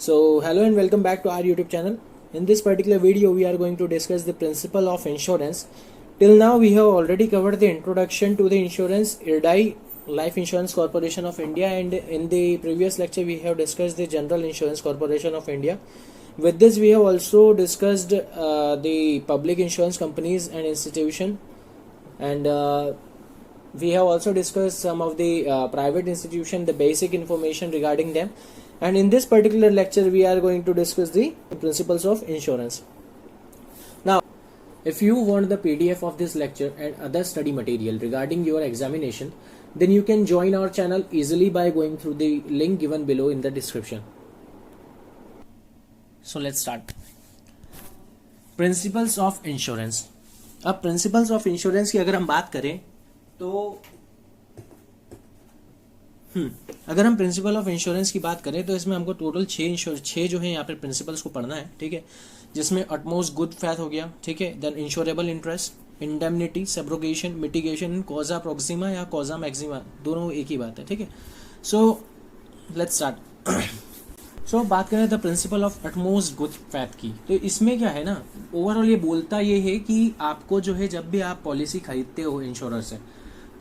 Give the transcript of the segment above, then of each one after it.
So hello and welcome back to our YouTube channel. In this particular video we are going to discuss the principle of insurance. Till now we have already covered the introduction to the insurance, IRDAI, Life Insurance Corporation of India, and in the previous lecture we have discussed the General Insurance Corporation of India. With this we have also discussed the public insurance companies and institution, and we have also discussed some of the private institution, the basic information regarding them. And in this particular lecture we are going to discuss the principles of insurance. Now, if you want the PDF of this lecture and other study material regarding your examination, then you can join our channel easily by going through the link given below in the description. So let's start. Principles of insurance. अब principles of insurance की अगर हम बात करें तो अगर हम principle of insurance की बात करें तो इसमें हमको टोटल छः जो है यहाँ पे प्रिंसिपल्स को पढ़ना है, ठीक है, जिसमें अटमोस्ट गुड फैथ हो गया, ठीक है, then insurable interest, indemnity, subrogation, mitigation, कॉजा प्रोक्सिमा या कॉजा मैक्सिमा, दोनों एक ही बात है, ठीक है. So let's start. सो बात करें the principle of utmost good faith की, तो इसमें क्या है ना, ओवरऑल ये बोलता ये है कि आपको जो है जब भी आप पॉलिसी खरीदते हो इंश्योरेंस से,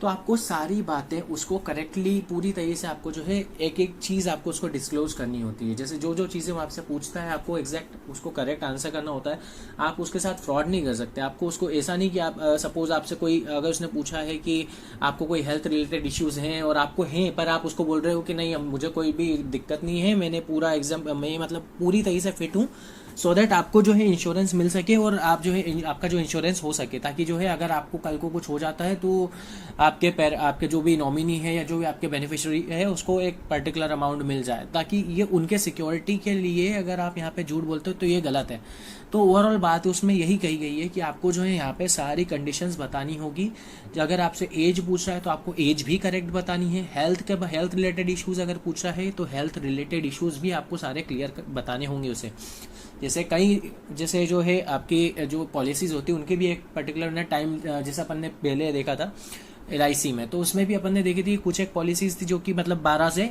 तो आपको सारी बातें उसको करेक्टली पूरी तरीके से आपको जो है एक एक चीज़ आपको उसको डिस्क्लोज करनी होती है. जैसे जो जो चीज़ें वो आपसे पूछता है आपको एग्जैक्ट उसको करेक्ट आंसर करना होता है. आप उसके साथ फ्रॉड नहीं कर सकते. आपको उसको ऐसा नहीं कि आप सपोज आपसे कोई अगर उसने पूछा है कि आपको कोई हेल्थ रिलेटेड इश्यूज हैं और आपको हैं, पर आप उसको बोल रहे हो कि नहीं मुझे कोई भी दिक्कत नहीं है, मैंने पूरा एग्जाम मैं मतलब पूरी तरीके से फिट हूँ, सो दैट आपको जो है इंश्योरेंस मिल सके और आप जो है आपका जो इंश्योरेंस हो सके, ताकि जो है अगर आपको कल को कुछ हो जाता है तो आपके जो भी नॉमिनी है या जो भी आपके बेनिफिशियरी है उसको एक पर्टिकुलर अमाउंट मिल जाए, ताकि ये उनके सिक्योरिटी के लिए अगर आप यहाँ पे झूठ बोलते हो तो ये गलत है. तो ओवरऑल बात उसमें यही कही गई है कि आपको जो है यहाँ पे सारी कंडीशंस बतानी होगी. अगर आपसे एज पूछ रहा है तो आपको एज भी करेक्ट बतानी है. हेल्थ रिलेटेड इश्यूज अगर पूछ रहा है तो हेल्थ रिलेटेड इश्यूज भी आपको सारे क्लियर बताने होंगे उसे. जैसे जो है आपकी जो पॉलिसीज होती है उनके भी एक पर्टिकुलर ना टाइम, जैसे अपन ने पहले देखा था LIC में, तो उसमें भी अपन ने देखी थी कुछ एक पॉलिसीज थी जो कि मतलब 12 से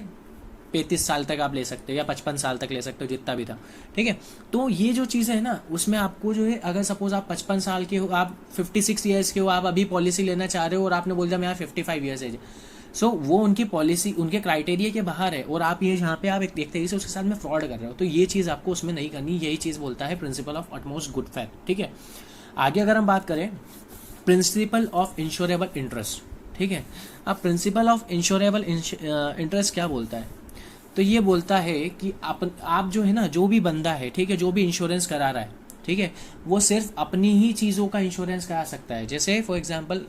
35 साल तक आप ले सकते हो या 55 साल तक ले सकते हो, जितना भी था, ठीक है. तो ये जो चीज़ें है ना उसमें आपको जो है अगर सपोज आप 55 साल के हो, आप 56 ईयर्स के हो, आप अभी पॉलिसी लेना चाह रहे हो और आपने बोल दिया मेरा 55 ईयर्स एज, सो वो उनकी पॉलिसी उनके क्राइटेरिया के बाहर है और आप ये यहाँ पे आप एक देखते ही से उसके साथ में फ्रॉड कर रहे हो, तो ये चीज़ आपको उसमें नहीं करनी. यही चीज़ बोलता है principle of utmost good faith, ठीक है. आगे अगर हम बात करें प्रिंसिपल ऑफ इंश्योरेबल इंटरेस्ट, ठीक है. अब प्रिंसिपल ऑफ इंश्योरेबल इंटरेस्ट क्या बोलता है, तो ये बोलता है कि आप जो है ना, जो भी बंदा है, ठीक है, जो भी इंश्योरेंस करा रहा है, ठीक है, वो सिर्फ अपनी ही चीज़ों का इंश्योरेंस करा सकता है. जैसे फॉर एग्जांपल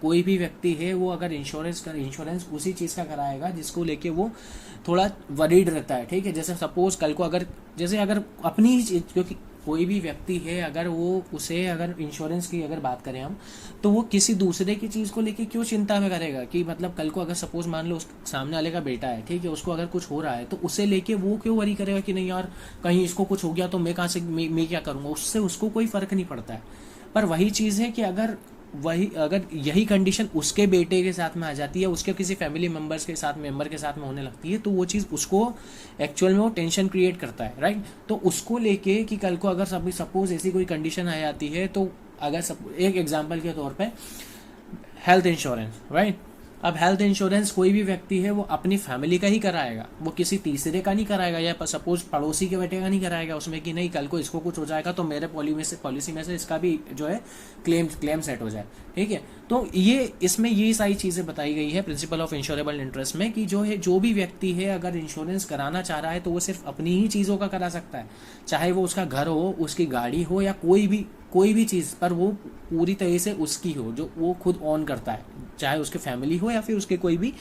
कोई भी व्यक्ति है वो अगर इंश्योरेंस उसी चीज़ का कराएगा जिसको लेके वो थोड़ा वरीड रहता है, ठीक है. जैसे सपोज कल को अगर अपनी ही चीज़, क्योंकि कोई भी व्यक्ति है अगर वो उसे अगर इंश्योरेंस की अगर बात करें हम, तो वो किसी दूसरे की चीज़ को लेके क्यों चिंता में करेगा कि मतलब कल को अगर सपोज मान लो उस सामने वाले का बेटा है, ठीक है, उसको अगर कुछ हो रहा है तो उसे लेके वो क्यों वरी करेगा कि नहीं यार कहीं इसको कुछ हो गया तो मैं कहाँ से मैं क्या करूँगा, उससे उसको कोई फ़र्क नहीं पड़ता है. पर वही चीज़ है कि अगर यही कंडीशन उसके बेटे के साथ में आ जाती है, उसके किसी फैमिली मेंबर के साथ में होने लगती है, तो वो चीज़ उसको एक्चुअल में वो टेंशन क्रिएट करता है, राइट. तो उसको लेके कि कल को अगर सपोज ऐसी कोई कंडीशन आ जाती है, तो अगर एक एग्जांपल के तौर पे हेल्थ इंश्योरेंस, राइट. अब हेल्थ इंश्योरेंस कोई भी व्यक्ति है वो अपनी फैमिली का ही कराएगा, वो किसी तीसरे का नहीं कराएगा, या सपोज पड़ोसी के बेटे का नहीं कराएगा उसमें कि नहीं कल को इसको कुछ हो जाएगा तो मेरे पॉलिसी में से इसका भी जो है क्लेम सेट हो जाए, ठीक है. तो ये इसमें ये सारी चीज़ें बताई गई है प्रिंसिपल ऑफ इंश्योरेबल इंटरेस्ट में कि जो भी व्यक्ति है अगर इंश्योरेंस कराना चाह रहा है तो वो सिर्फ अपनी ही चीज़ों का करा सकता है, चाहे वो उसका घर हो, उसकी गाड़ी हो या कोई भी चीज़, पर वो पूरी तरह से उसकी हो, जो वो खुद ऑन करता है, चाहे उसके फैमिली हो या फिर उसके कोई भी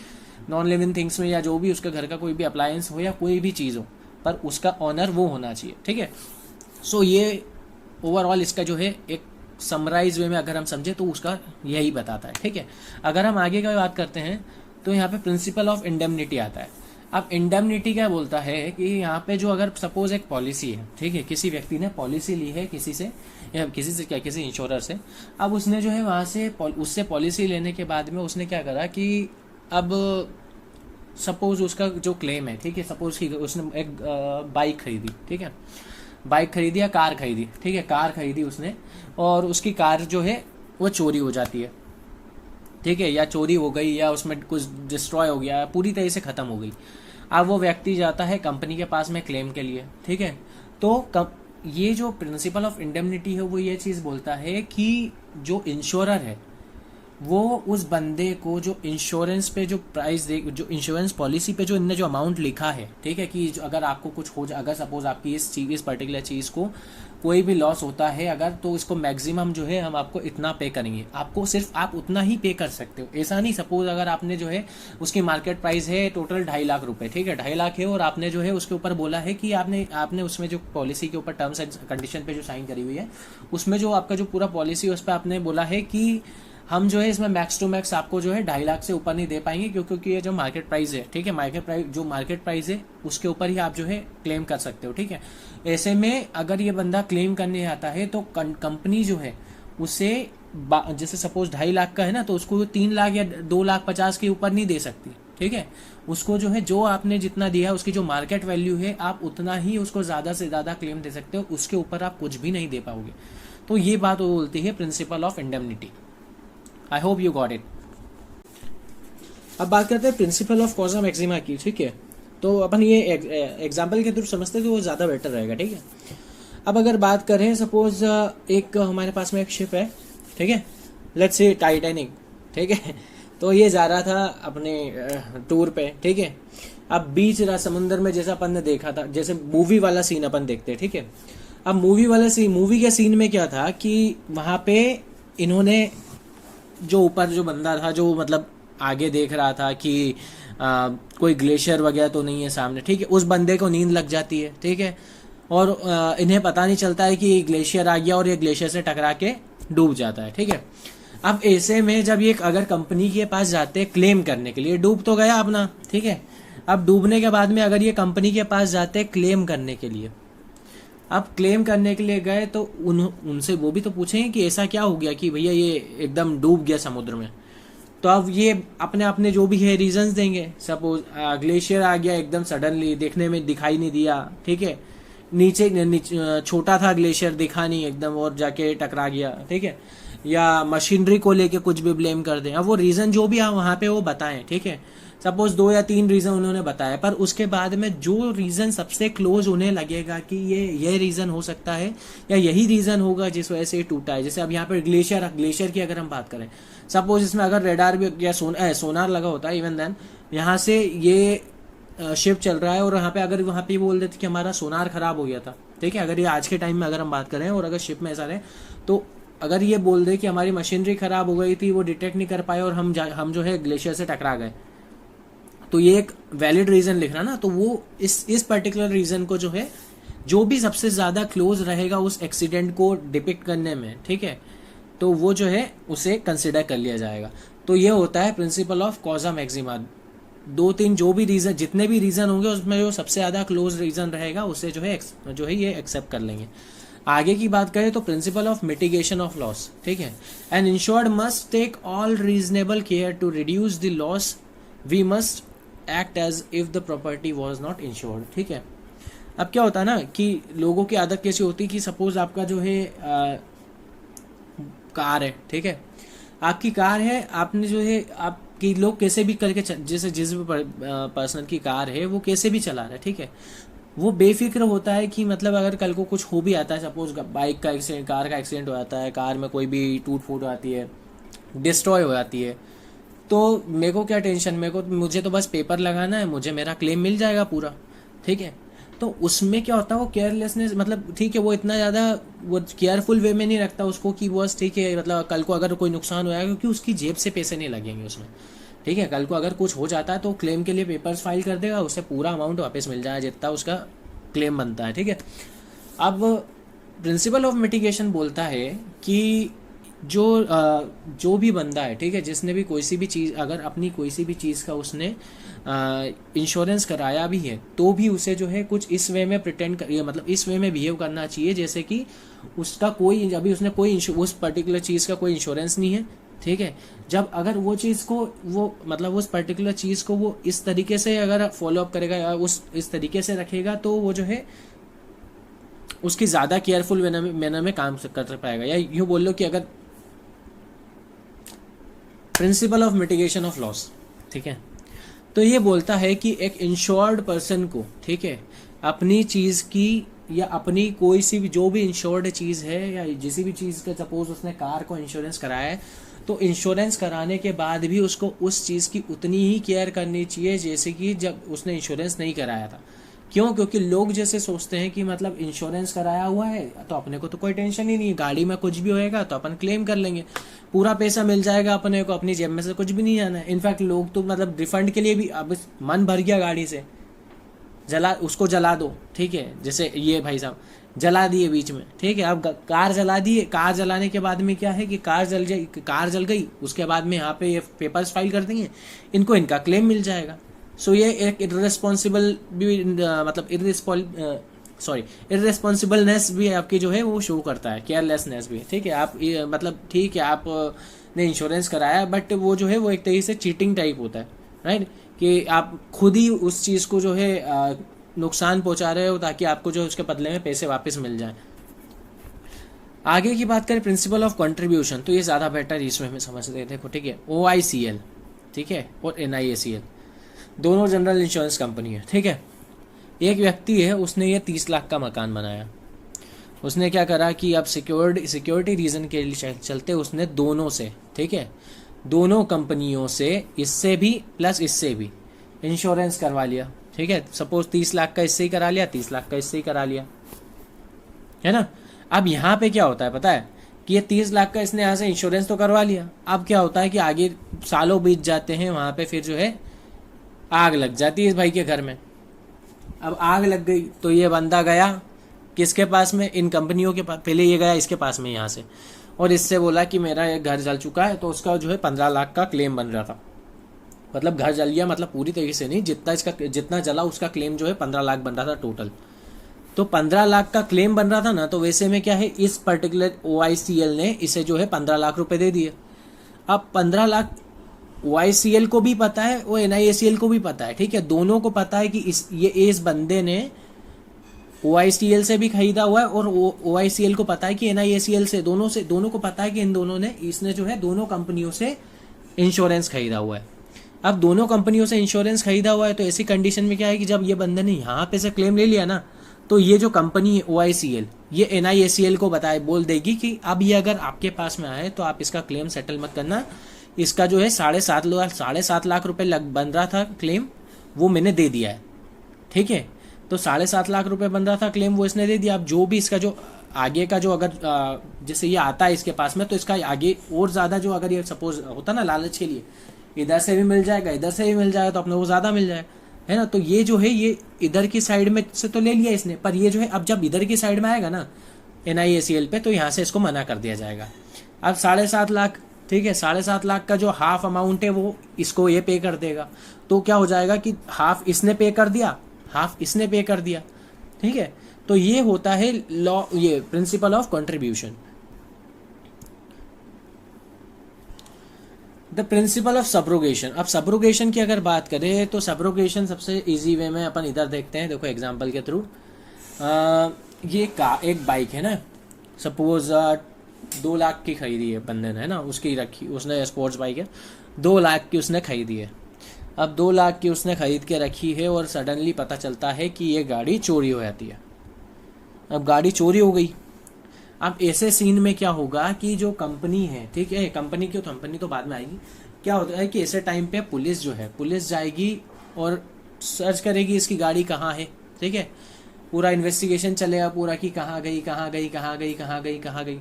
नॉन लिविंग थिंग्स में, या जो भी उसके घर का कोई भी अप्लायंस हो या कोई भी चीज़ हो, पर उसका ऑनर वो होना चाहिए, ठीक है. सो ये ओवरऑल इसका जो है एक समराइज वे में अगर हम समझे तो उसका यही बताता है, ठीक है. अगर हम आगे का बात करते हैं तो यहाँ पे प्रिंसिपल ऑफ इंडेमनिटी आता है. अब इंडेमनिटी क्या बोलता है कि यहाँ पे जो अगर सपोज एक पॉलिसी है, ठीक है, किसी व्यक्ति ने पॉलिसी ली है किसी इंश्योरर से. अब उसने जो है वहाँ से उससे पॉलिसी लेने के बाद में उसने क्या करा कि अब सपोज उसका जो क्लेम है, ठीक है, सपोज कि उसने एक बाइक खरीदी, ठीक है, बाइक खरीदी या कार खरीदी, ठीक है, कार खरीदी उसने, और उसकी कार जो है वो चोरी हो जाती है, ठीक है, या चोरी हो गई या उसमें कुछ डिस्ट्रॉय हो गया, पूरी तरह से ख़त्म हो गई। अब वो व्यक्ति जाता है कंपनी के पास में क्लेम के लिए, ठीक है। तो ये जो प्रिंसिपल ऑफ इंडेमनिटी है वो ये चीज़ बोलता है कि जो इंश्योरर है वो उस बंदे को जो इंश्योरेंस पे जो प्राइस दे, जो इंश्योरेंस पॉलिसी पे जो इनने जो अमाउंट लिखा है, ठीक है, कि अगर आपको कुछ हो जाए, अगर सपोज आपकी इस पर्टिकुलर चीज़ को कोई भी लॉस होता है अगर, तो इसको मैक्सिमम जो है हम आपको इतना पे करेंगे, आपको सिर्फ आप उतना ही पे कर सकते हो। ऐसा नहीं, सपोज अगर आपने जो है उसकी मार्केट प्राइस है टोटल 2.5 लाख रुपए, ठीक है, 2.5 लाख है, और आपने जो है उसके ऊपर बोला है कि आपने उसमें जो पॉलिसी के ऊपर टर्म्स एंड कंडीशन पे जो साइन करी हुई है उसमें जो आपका जो पूरा पॉलिसी है उस पर आपने बोला है कि हम जो है इसमें मैक्स टू मैक्स आपको जो है 2.5 लाख से ऊपर नहीं दे पाएंगे, क्योंकि ये जो मार्केट प्राइस है, ठीक है, मार्केट प्राइस है उसके ऊपर ही आप जो है क्लेम कर सकते हो, ठीक है। ऐसे में अगर ये बंदा क्लेम करने आता है तो कंपनी जो है उसे जैसे सपोज 2.5 लाख का है ना, तो उसको 3 लाख या 2,50,000 के ऊपर नहीं दे सकती, ठीक है। उसको जो है जो आपने जितना दिया उसकी जो मार्केट वैल्यू है आप उतना ही उसको ज़्यादा से ज़्यादा क्लेम दे सकते हो, उसके ऊपर आप कुछ भी नहीं दे पाओगे। तो ये बात वो बोलती है principle of indemnity. I hope you got it. अब बात करते हैं प्रिंसिपल ऑफ कॉजा मैक्सिमा की, ठीक है। तो अपन ये एग्जाम्पल के थ्रू समझते हैं तो वो ज़्यादा बेटर रहेगा, ठीक है। अब अगर बात करें सपोज एक हमारे पास में एक शिप है, ठीक है, लेट्स से टाइटैनिक, ठीक है। तो ये जा रहा था अपने टूर पे, ठीक है। अब बीच समुंदर में जैसा अपन ने देखा था, जैसे मूवी वाला सीन अपन देखते हैं, ठीक है। अब मूवी के सीन में क्या था कि वहाँ पे इन्होंने जो ऊपर जो बंदा था जो मतलब आगे देख रहा था कि कोई ग्लेशियर वगैरह तो नहीं है सामने, ठीक है, उस बंदे को नींद लग जाती है, ठीक है, और इन्हें पता नहीं चलता है कि ग्लेशियर आ गया और ये ग्लेशियर से टकरा के डूब जाता है, ठीक है। अब ऐसे में जब ये अगर कंपनी के पास जाते क्लेम करने के लिए, डूब तो गया अपना, ठीक है, अब डूबने के बाद में अगर ये कंपनी के पास जाते क्लेम करने के लिए, अब क्लेम करने के लिए गए तो उनसे वो भी तो पूछेंगे कि ऐसा क्या हो गया कि भैया ये एकदम डूब गया समुद्र में। तो अब ये अपने जो भी है रीजंस देंगे। सपोज ग्लेशियर आ गया एकदम सडनली, देखने में दिखाई नहीं दिया, ठीक है, नीचे छोटा था ग्लेशियर, दिखा नहीं एकदम और जाके टकरा गया, ठीक है, या मशीनरी को लेके कुछ भी ब्लेम कर दें। अब वो रीज़न जो भी वहाँ पे वो बताएं, ठीक है, सपोज 2 या 3 रीज़न उन्होंने बताया, पर उसके बाद में जो रीज़न सबसे क्लोज उन्हें लगेगा कि ये रीज़न हो सकता है या यही रीज़न होगा जिस वजह से ये टूटा है। जैसे अब यहाँ पर ग्लेशियर की अगर हम बात करें, सपोज इसमें अगर रेडार भी या सोनार लगा होता है, इवन देन यहाँ से ये शिप चल रहा है और यहाँ पे अगर वहाँ पे बोल देते कि हमारा सोनार खराब हो गया था, ठीक है, अगर ये आज के टाइम में अगर हम बात करें और अगर शिप में ऐसा रहे, तो अगर ये बोल दे कि हमारी मशीनरी खराब हो गई थी, वो डिटेक्ट नहीं कर पाए और हम जो है ग्लेशियर से टकरा गए, तो ये एक वैलिड रीजन लिखना ना। तो वो इस पर्टिकुलर रीजन को जो है, जो भी सबसे ज्यादा क्लोज रहेगा उस एक्सीडेंट को डिपिक्ट करने में, ठीक है, तो वो जो है उसे कंसिडर कर लिया जाएगा। तो ये होता है प्रिंसिपल ऑफ कॉजा मैक्सिमा। 2-3 जो भी रीजन, जितने भी रीजन होंगे उसमें जो सबसे ज्यादा क्लोज रीजन रहेगा उसे जो है ये एक्सेप्ट कर लेंगे। आगे की बात करें तो principle of mitigation of loss, ठीक है। An insured must take all reasonable care to reduce the loss, we must act as if the property was not insured, ठीक है। अब क्या होता है ना कि लोगों की आदत कैसी होती है कि सपोज आपका जो है कार है, ठीक है, आपकी कार है, आपने जो है आपकी लोग कैसे भी करके जैसे जिस भी पर्सन की कार है वो कैसे भी चला रहा है, ठीक है, वो बेफिक्र होता है कि मतलब अगर कल को कुछ हो भी आता है, सपोज बाइक का एक्सीडेंट, कार का एक्सीडेंट हो जाता है, कार में कोई भी टूट फूट हो जाती है, डिस्ट्रॉय हो जाती है, तो मेरे को क्या टेंशन, मुझे तो बस पेपर लगाना है, मुझे मेरा क्लेम मिल जाएगा पूरा, ठीक है। तो उसमें क्या होता है, वो केयरलेसनेस, मतलब ठीक है, वो इतना ज़्यादा वो केयरफुल वे में नहीं रखता उसको कि बस ठीक है, मतलब कल को अगर कोई नुकसान हो जाएगा, क्योंकि उसकी जेब से पैसे नहीं लगेंगे उसमें, ठीक है। कल को अगर कुछ हो जाता है तो क्लेम के लिए पेपर्स फाइल कर देगा, उसे पूरा अमाउंट वापस मिल जाएगा जितना उसका क्लेम बनता है, ठीक है। अब प्रिंसिपल ऑफ मिटिगेशन बोलता है कि जो भी बंदा है, ठीक है, जिसने भी कोई सी भी चीज़, अगर अपनी कोई सी भी चीज़ का उसने इंश्योरेंस कराया भी है, तो भी उसे जो है कुछ इस वे में प्रिटेंड कर, मतलब इस वे में बिहेव करना चाहिए जैसे कि उसका कोई, अभी उसने कोई उस पर्टिकुलर चीज़ का कोई इंश्योरेंस नहीं है, ठीक है। जब अगर वो चीज़ को वो मतलब उस पर्टिकुलर चीज़ को वो इस तरीके से अगर फॉलो अप करेगा या उस इस तरीके से रखेगा तो वो जो है उसकी ज़्यादा केयरफुल मैनर में काम कर पाएगा। या यूँ बोल लो कि अगर principal of mitigation of loss, ठीक है, तो ये बोलता है कि एक इंश्योर्ड पर्सन को, ठीक है, अपनी चीज़ की या अपनी कोई सी भी जो भी इंश्योर्ड चीज़ है या किसी भी चीज़ का, सपोज उसने कार को इंश्योरेंस कराया है, तो इंश्योरेंस कराने के बाद भी उसको उस चीज़ की उतनी ही केयर करनी चाहिए जैसे कि जब उसने इंश्योरेंस नहीं कराया था। क्यों? क्योंकि लोग जैसे सोचते हैं कि मतलब इंश्योरेंस कराया हुआ है तो अपने को तो कोई टेंशन ही नहीं, गाड़ी में कुछ भी होएगा तो अपन क्लेम कर लेंगे, पूरा पैसा मिल जाएगा अपने को, अपनी जेब में से कुछ भी नहीं जाना है। इनफैक्ट लोग तो मतलब रिफंड के लिए भी, अब मन भर गया गाड़ी से, उसको जला दो, ठीक है, जैसे ये भाई साहब जला दिए बीच में, ठीक है, अब कार जला दिए, कार जलाने के बाद में क्या है कि कार जल गई, उसके बाद में यहाँ पे ये पेपर्स फाइल कर देंगे, इनको इनका क्लेम मिल जाएगा। सो ये एक इररेस्पॉन्सिबल भी मतलब इररेस्पॉन्सिबलनेस भी आपकी जो है वो शो करता है, केयरलेसनेस भी, ठीक है। आप मतलब ठीक है आप ने इंश्योरेंस कराया बट वो जो है वो एक तरीके से चीटिंग टाइप होता है, राइट, कि आप खुद ही उस चीज़ को जो है नुकसान पहुंचा रहे हो ताकि आपको जो उसके बदले में पैसे वापस मिल जाए। आगे की बात करें प्रिंसिपल ऑफ कंट्रीब्यूशन, तो ये ज़्यादा बेटर इसमें हमें समझते हैं। देखो, ठीक है, OICL, ठीक है, और NIACL दोनों जनरल इंश्योरेंस कंपनी है, ठीक है। एक व्यक्ति है, उसने ये 30 लाख का मकान बनाया। उसने क्या करा कि अब सिक्योरिटी रीज़न के लिए चलते उसने दोनों से, ठीक है, दोनों कंपनियों से, इससे भी प्लस इससे भी इंश्योरेंस करवा लिया, ठीक है। सपोज 30 लाख का इससे ही करा लिया, 30 लाख का इससे ही करा लिया, है ना। अब यहाँ पे क्या होता है पता है कि ये 30 लाख का इसने यहाँ से इंश्योरेंस तो करवा लिया, अब क्या होता है कि आगे सालों बीत जाते हैं, वहाँ पे फिर जो है आग लग जाती है इस भाई के घर में। अब आग लग गई तो ये बंदा गया किसके पास में, इन कंपनियों के पास, पहले ये गया इसके पास में यहाँ से, और इससे बोला कि मेरा ये घर जल चुका है, तो उसका जो है 15 लाख का क्लेम बन रहा था। मतलब घर जल गया, मतलब पूरी तरीके से नहीं, जितना जला उसका क्लेम जो है 15 लाख बन रहा था टोटल। तो 15 लाख का क्लेम बन रहा था ना, तो वैसे में क्या है, इस पर्टिकुलर OICL ने इसे जो है 15 लाख रुपए दे दिए। अब 15 लाख OICL को भी पता है और NIACL को भी पता है, ठीक है, दोनों को पता है कि इस बंदे ने OICL से भी खरीदा हुआ है और OICL को पता है कि NIACL से, दोनों को पता है कि इन दोनों ने, इसने जो है दोनों कंपनियों से इंश्योरेंस खरीदा हुआ है। अब दोनों कंपनियों से इंश्योरेंस खरीदा हुआ है तो ऐसी कंडीशन में क्या है कि जब ये बंदे ने यहाँ पे से क्लेम ले लिया ना, तो ये जो कंपनी है OICL, ये NIACL को बोल देगी कि अब ये अगर आपके पास में आए तो आप इसका क्लेम सेटल मत करना, इसका जो है 7.5 लाख रुपए बन रहा था क्लेम, वो मैंने दे दिया है, ठीक है। तो 7.5 लाख रुपए बन रहा था क्लेम, वो इसने दे दिया। अब जो भी इसका जो आगे का जो अगर जैसे ये आता है इसके पास में, तो इसका आगे और ज़्यादा जो अगर ये सपोज होता ना लालच के लिए, इधर से भी मिल जाएगा, इधर से भी मिल जाएगा, तो अपने को ज़्यादा मिल जाएगा, है ना। तो ये जो है ये इधर की साइड में से तो ले लिया इसने, पर ये जो है अब जब इधर की साइड में आएगा ना NIACL पे, तो यहाँ से इसको मना कर दिया जाएगा। अब 7.5 लाख, ठीक है, 7.5 लाख का जो हाफ अमाउंट है वो इसको ये पे कर देगा। तो क्या हो जाएगा कि हाफ इसने पे कर दिया, हाफ इसने पे कर दिया, ठीक है। तो ये होता है लॉ, ये principal of contribution. The principle of subrogation. अब सब्रोगेशन की अगर बात करें तो सब्रोगेशन सबसे इजी वे में अपन इधर देखते हैं, देखो एग्जांपल के थ्रू। ये एक बाइक है ना, सपोज 2 लाख की खरीदी है बंदे ने, है ना, उसकी रखी, उसने स्पोर्ट्स बाइक है, 2 लाख की उसने खरीदी है। अब 2 लाख की उसने खरीद के रखी है और सडनली पता चलता है कि ये गाड़ी चोरी हो जाती है। अब गाड़ी चोरी हो गई। अब ऐसे सीन में क्या होगा कि जो कंपनी है, ठीक है, कंपनी तो बाद में आएगी, क्या होता है कि ऐसे टाइम पे पुलिस जो है, पुलिस जाएगी और सर्च करेगी इसकी गाड़ी कहाँ है, ठीक है, पूरा इन्वेस्टिगेशन चलेगा पूरा कि कहाँ गई।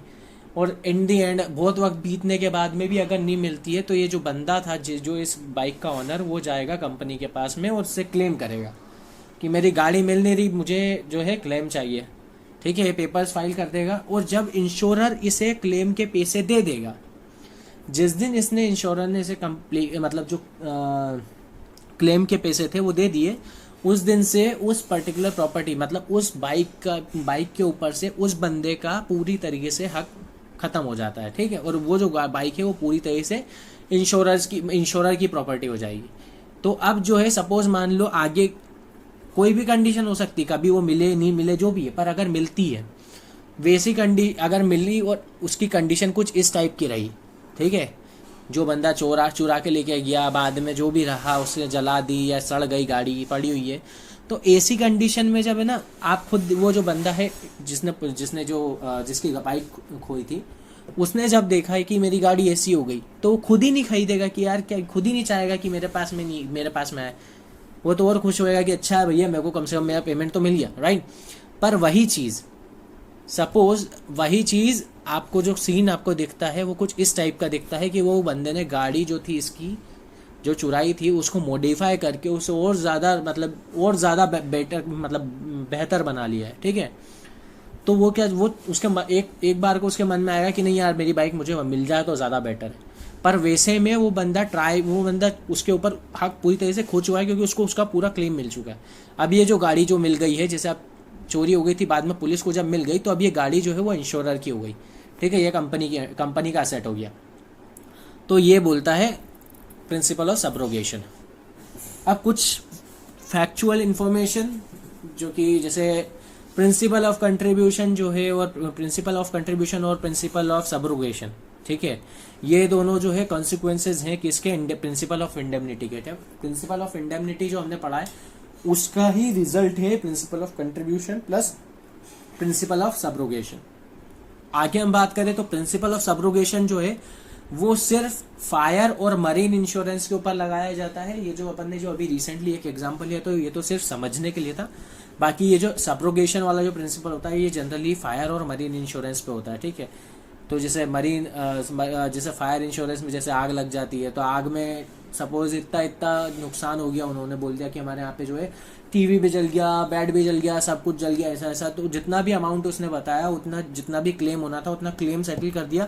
और इन दी एंड बहुत वक्त बीतने के बाद में भी अगर नहीं मिलती है तो ये जो बंदा था, जो इस बाइक का ऑनर, वो जाएगा कंपनी के पास में और उससे क्लेम करेगा कि मेरी गाड़ी मिल नहीं रही, मुझे जो है क्लेम चाहिए, ठीक है, ये पेपर्स फाइल कर देगा। और जब इंश्योरर इसे क्लेम के पैसे दे देगा, जिस दिन इसने इंश्योरर ने इसे मतलब जो क्लेम के पैसे थे वो दे दिए, उस दिन से उस पर्टिकुलर प्रॉपर्टी, मतलब उस बाइक के ऊपर से उस बंदे का पूरी तरीके से हक ख़त्म हो जाता है, ठीक है, और वो जो बाइक है वो पूरी तरह से इंश्योरर की प्रॉपर्टी हो जाएगी। तो अब जो है सपोज मान लो आगे कोई भी कंडीशन हो सकती है, कभी वो मिले नहीं मिले जो भी है, पर अगर मिलती है वैसी अगर मिली और उसकी कंडीशन कुछ इस टाइप की रही, ठीक है, जो बंदा चुरा के लेके गया, बाद में जो भी रहा उसने जला दी या सड़ गई गाड़ी पड़ी हुई है, तो ऐसी कंडीशन में जब है ना आप खुद वो जो बंदा है जिसने जिसकी बाइक खोई थी, उसने जब देखा है कि मेरी गाड़ी ऐसी हो गई, तो वो खुद ही नहीं खरीदेगा कि यार क्या, खुद ही नहीं चाहेगा कि मेरे पास में आए। वो तो और खुश होएगा कि अच्छा है भैया, मेरे को कम से कम मेरा पेमेंट तो मिल गया, राइट। पर वही चीज़ आपको जो सीन आपको दिखता है वो कुछ इस टाइप का दिखता है कि वो बंदे ने गाड़ी जो थी इसकी जो चुराई थी उसको मॉडिफाई करके उसे और ज़्यादा बेटर बेहतर बना लिया है, ठीक है। तो वो उसके एक बार को उसके मन में आएगा कि नहीं यार मेरी बाइक मुझे मिल जाए तो ज़्यादा बेटर है। पर वैसे में वो बंदा उसके ऊपर हक पूरी तरह से खो चुका है, क्योंकि उसको उसका पूरा क्लेम मिल चुका है। अब ये जो गाड़ी जो मिल गई है, जैसे अब चोरी हो गई थी, बाद में पुलिस को जब मिल गई, तो अब ये गाड़ी जो है वो इंश्योरर की हो गई, ठीक है, ये कंपनी का एसेट हो गया। तो ये बोलता है प्रिंसिपल ऑफ सब्रोगेशन। अब कुछ फैक्चुअल इंफॉर्मेशन जो कि जैसे प्रिंसिपल ऑफ कंट्रीब्यूशन जो है, और प्रिंसिपल ऑफ सब्रोगेशन, ठीक है, ये दोनों जो है कॉन्सिक्वेंसेज हैं किसके, प्रिंसिपल ऑफ इंडेमनिटी के। प्रिंसिपल ऑफ इंडेमनिटी जो हमने पढ़ा है उसका ही रिजल्ट है principal of contribution plus principle of subrogation. आगे हम बात करें तो प्रिंसिपल ऑफ सब्रोगेशन जो है वो सिर्फ फायर और मरीन इंश्योरेंस के ऊपर लगाया जाता है। ये जो अपन ने जो अभी रिसेंटली एक एग्जांपल लिया, तो ये तो सिर्फ समझने के लिए था। बाकी ये जो सब्रोगेशन वाला जो प्रिंसिपल होता है ये जनरली फायर और मरीन इंश्योरेंस पे होता है, ठीक है। तो जैसे जैसे फायर इंश्योरेंस में जैसे आग लग जाती है, तो आग में सपोज इतना नुकसान हो गया, उन्होंने बोल दिया कि हमारे यहाँ पे जो है टीवी भी जल गया, बेड भी जल गया, सब कुछ जल गया, ऐसा, तो जितना भी अमाउंट उसने बताया उतना जितना भी क्लेम होना था उतना क्लेम सेटल कर दिया।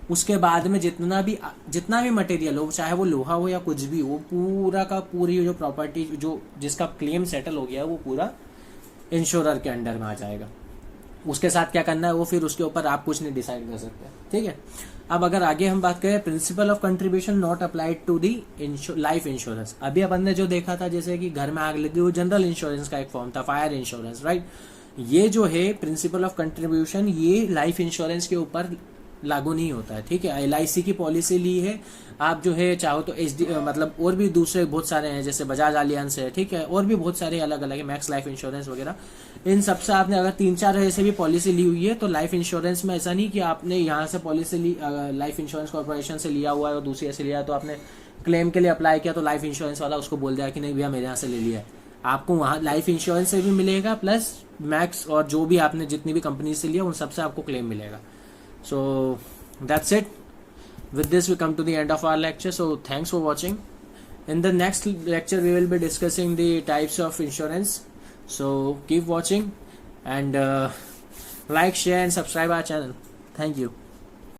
उसके बाद में जितना भी मटेरियल हो, चाहे वो लोहा हो या कुछ भी हो, पूरा का पूरी जो प्रॉपर्टी जो जिसका क्लेम सेटल हो गया वो पूरा इंश्योरर के अंडर में आ जाएगा। उसके साथ क्या करना है वो फिर उसके ऊपर आप कुछ नहीं डिसाइड कर सकते, ठीक है। अब अगर आगे हम बात करें principle of contribution not applied to the life insurance. अभी अपन ने जो देखा था जैसे कि घर में आग लगी, वो जनरल इंश्योरेंस का एक फॉर्म था, फायर इंश्योरेंस, राइट। ये जो है प्रिंसिपल ऑफ कंट्रीब्यूशन ये लाइफ इंश्योरेंस के ऊपर लागू नहीं होता है, ठीक है। LIC की पॉलिसी ली है आप, जो है चाहो तो और भी दूसरे बहुत सारे हैं, जैसे बजाज अलियांस है, ठीक है, और भी बहुत सारे अलग अलग है, मैक्स लाइफ इंश्योरेंस वगैरह। इन सबसे आपने अगर 3-4 ऐसे भी पॉलिसी ली हुई है, तो लाइफ इंश्योरेंस में ऐसा नहीं कि आपने यहाँ से पॉलिसी ली, लाइफ इंश्योरेंस कॉर्पोरेशन से लिया हुआ है और दूसरी ऐसे लिया, तो आपने क्लेम के लिए अप्लाई किया तो लाइफ इंश्योरेंस वाला उसको बोल दिया कि नहीं भैया मेरे यहाँ से ले लिया है। आपको वहाँ लाइफ इंश्योरेंस से भी मिलेगा, प्लस मैक्स और जो भी आपने जितनी भी कंपनी से लिया उन सबसे आपको क्लेम मिलेगा। So that's it. With this we come to the end of our lecture. So thanks for watching. In the next lecture we will be discussing the types of insurance. So keep watching and like, share and subscribe our channel. Thank you.